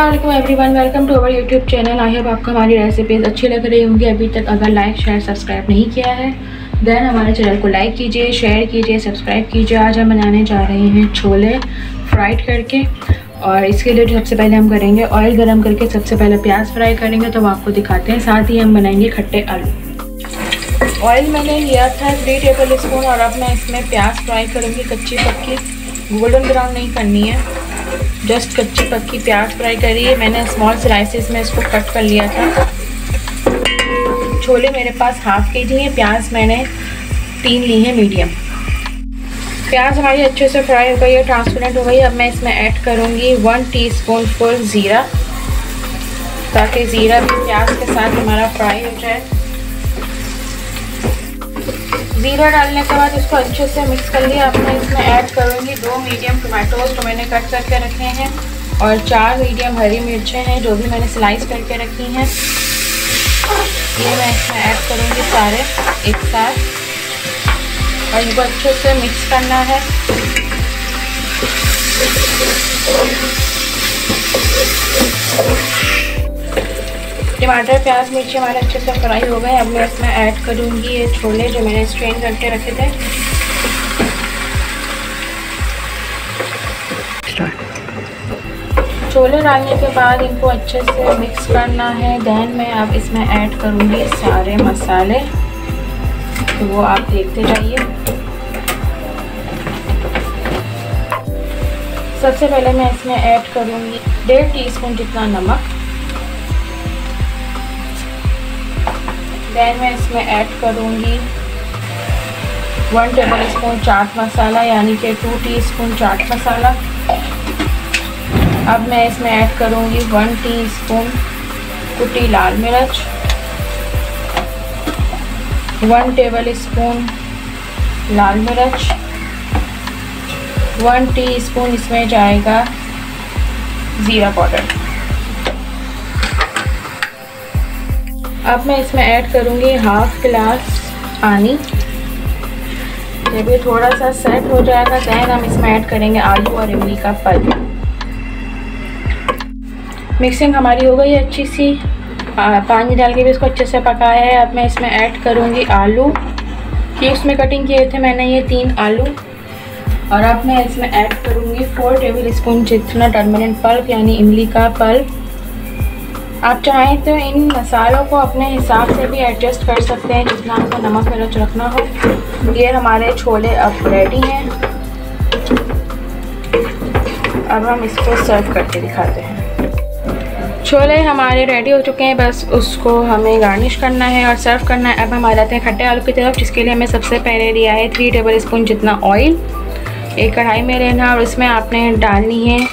अस्सलाम वालेकुम everyone, welcome to our YouTube channel. I hope आपको हमारी रेसिपीज़ अच्छी लग रही होंगी। अभी तक अगर लाइक शेयर सब्सक्राइब नहीं किया है देन हमारे चैनल को लाइक कीजिए, शेयर कीजिए, सब्सक्राइब कीजिए। आज हम बनाने जा रहे हैं छोले फ्राइड करके, और इसके लिए जो सबसे पहले हम करेंगे ऑयल गरम करके सबसे पहले प्याज फ्राई करेंगे, तो वो आपको दिखाते हैं। साथ ही हम बनाएंगे खट्टे आलू। ऑयल मैंने लिया था 3 टेबल स्पून, और अब मैं इसमें प्याज फ्राई करूँगी। कच्ची पक्की गोल्डन ब्राउन नहीं करनी है, जस्ट कच्ची पक्की प्याज फ्राई करिए। मैंने स्मॉल स्लाइसेस में इसको कट कर लिया था। छोले मेरे पास हाफ के जी है, प्याज मैंने 3 ली है मीडियम। प्याज हमारी अच्छे से फ्राई हो गई है, ट्रांसपेरेंट हो गई। अब मैं इसमें ऐड करूँगी 1 टीस्पून फुल ज़ीरा, ताकि ज़ीरा भी प्याज के साथ हमारा फ्राई हो जाए। ज़ीरा डालने के बाद इसको अच्छे से मिक्स कर लिया। अब मैं इसमें ऐड करूँगी 2 मीडियम टमाटोज जो मैंने कट करके रखे हैं, और 4 मीडियम हरी मिर्चें हैं जो भी मैंने स्लाइस करके रखी हैं। ये मैं इसमें ऐड करूँगी सारे एक साथ, और इनको अच्छे से मिक्स करना है। टमाटर प्याज मिर्ची हमारे अच्छे से फ्राई हो गए। अब मैं इसमें ऐड करूँगी ये छोले जो मैंने स्ट्रेन करके रखे थे। छोले डालने के बाद इनको अच्छे से मिक्स करना है। देन मैं अब इसमें ऐड करूँगी सारे मसाले, तो वो आप देखते जाइए। सबसे पहले मैं इसमें ऐड करूँगी 1.5 टीस्पून जितना नमक। देन मैं इसमें ऐड करूँगी 1 टेबल स्पून चाट मसाला, यानी कि 2 टीस्पून चाट मसाला। अब मैं इसमें ऐड करूँगी 1 टीस्पून कुटी लाल मिर्च, 1 टेबल स्पून लाल मिर्च, 1 टीस्पून इसमें जाएगा ज़ीरा पाउडर। अब मैं इसमें ऐड करूँगी 1/2 गिलास पानी। जब ये थोड़ा सा सेट हो जाएगा देन हम इसमें ऐड करेंगे आलू और इमली का पल्प। मिक्सिंग हमारी हो गई है अच्छी सी, पानी डाल के भी इसको अच्छे से पकाया है। अब मैं इसमें ऐड करूँगी आलू, क्यूब्स में कटिंग किए थे मैंने ये 3 आलू। और अब मैं इसमें ऐड करूँगी 4 टेबल स्पून जितना टर्मरिक पल्प, यानी इमली का पल्प। आप चाहें तो इन मसालों को अपने हिसाब से भी एडजस्ट कर सकते हैं, जितना आपको नमक मिर्च रखना हो। ये हमारे छोले अब रेडी हैं। अब हम इसको सर्व करके दिखाते हैं। छोले हमारे रेडी हो चुके हैं, बस उसको हमें गार्निश करना है और सर्व करना है। अब हम आ जाते हैं खट्टे आलू की तरफ, जिसके लिए हमें सबसे पहले लिया है 3 टेबल स्पून जितना ऑयल। एक कढ़ाई में लेना, और उसमें आपने डालनी है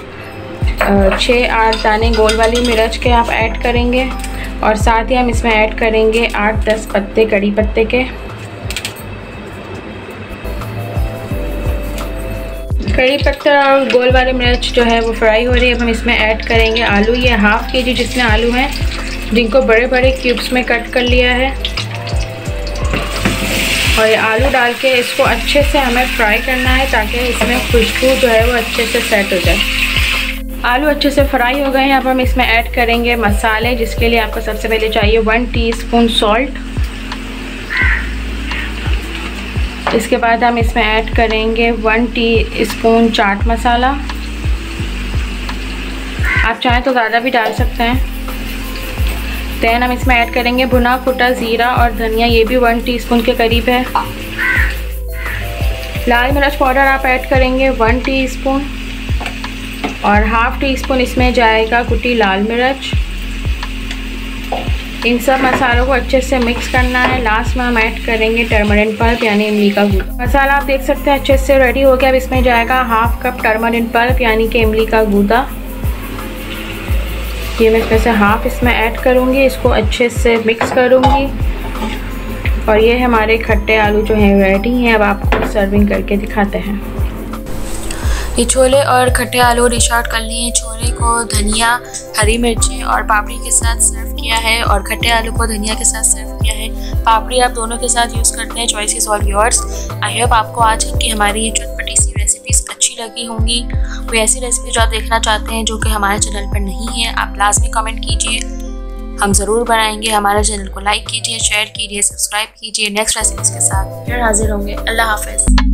6-8 दाने गोल वाली मिर्च के आप ऐड करेंगे, और साथ ही हम इसमें ऐड करेंगे 8-10 पत्ते कड़ी पत्ते के। कड़ी पत्ता और गोल वाली मिर्च जो है वो फ्राई हो रही है। अब हम इसमें ऐड करेंगे आलू। ये 1/2 केजी जितने आलू हैं, जिनको बड़े बड़े क्यूब्स में कट कर लिया है। और ये आलू डाल के इसको अच्छे से हमें फ्राई करना है, ताकि इसमें खुशबू जो है वो अच्छे से सेट हो जाए। आलू अच्छे से फ्राई हो गए हैं। अब हम इसमें ऐड करेंगे मसाले, जिसके लिए आपको सबसे पहले चाहिए 1 टीस्पून सॉल्ट। इसके बाद हम इसमें ऐड करेंगे 1 टीस्पून चाट मसाला। आप चाहें तो ज़्यादा भी डाल सकते हैं। देन हम इसमें ऐड करेंगे भुना कुटा ज़ीरा और धनिया, ये भी 1 टीस्पून के करीब है। लाल मिर्च पाउडर आप ऐड करेंगे 1 टीस्पून, और 1/2 टीस्पून इसमें जाएगा कुटी लाल मिर्च। इन सब मसालों को अच्छे से मिक्स करना है। लास्ट में हम ऐड करेंगे टर्मरिक पल्प, यानी इमली का गूदा। मसाला आप देख सकते हैं अच्छे से रेडी हो गया। अब इसमें जाएगा 1/2 कप टर्मरिक पल्प, यानी कि इमली का गूदा। ये मैं इसमें से 1/2 इसमें ऐड करूँगी, इसको अच्छे से मिक्स करूँगी। और ये हमारे खट्टे आलू जो हैं रेडी हैं। अब आपको सर्विंग करके दिखाते हैं। ये छोले और खट्टे आलू डिश आउट कर लिए हैं। छोले को धनिया, हरी मिर्ची और पापड़ी के साथ सर्व किया है, और खट्टे आलू को धनिया के साथ सर्व किया है। पापड़ी आप दोनों के साथ यूज़ करते हैं, choice is all yours. I hope आपको आज की हमारी ये चटपटी सी रेसिपीज़ अच्छी लगी होंगी। कोई ऐसी रेसिपी जो आप देखना चाहते हैं जो कि हमारे चैनल पर नहीं है, आप लाजमी कमेंट कीजिए, हम ज़रूर बनाएंगे। हमारे चैनल को लाइक कीजिए, शेयर कीजिए, सब्सक्राइब कीजिए। नेक्स्ट रेसिपीज़ के साथ फिर हाजिर होंगे। अल्लाह हाफ़िज़।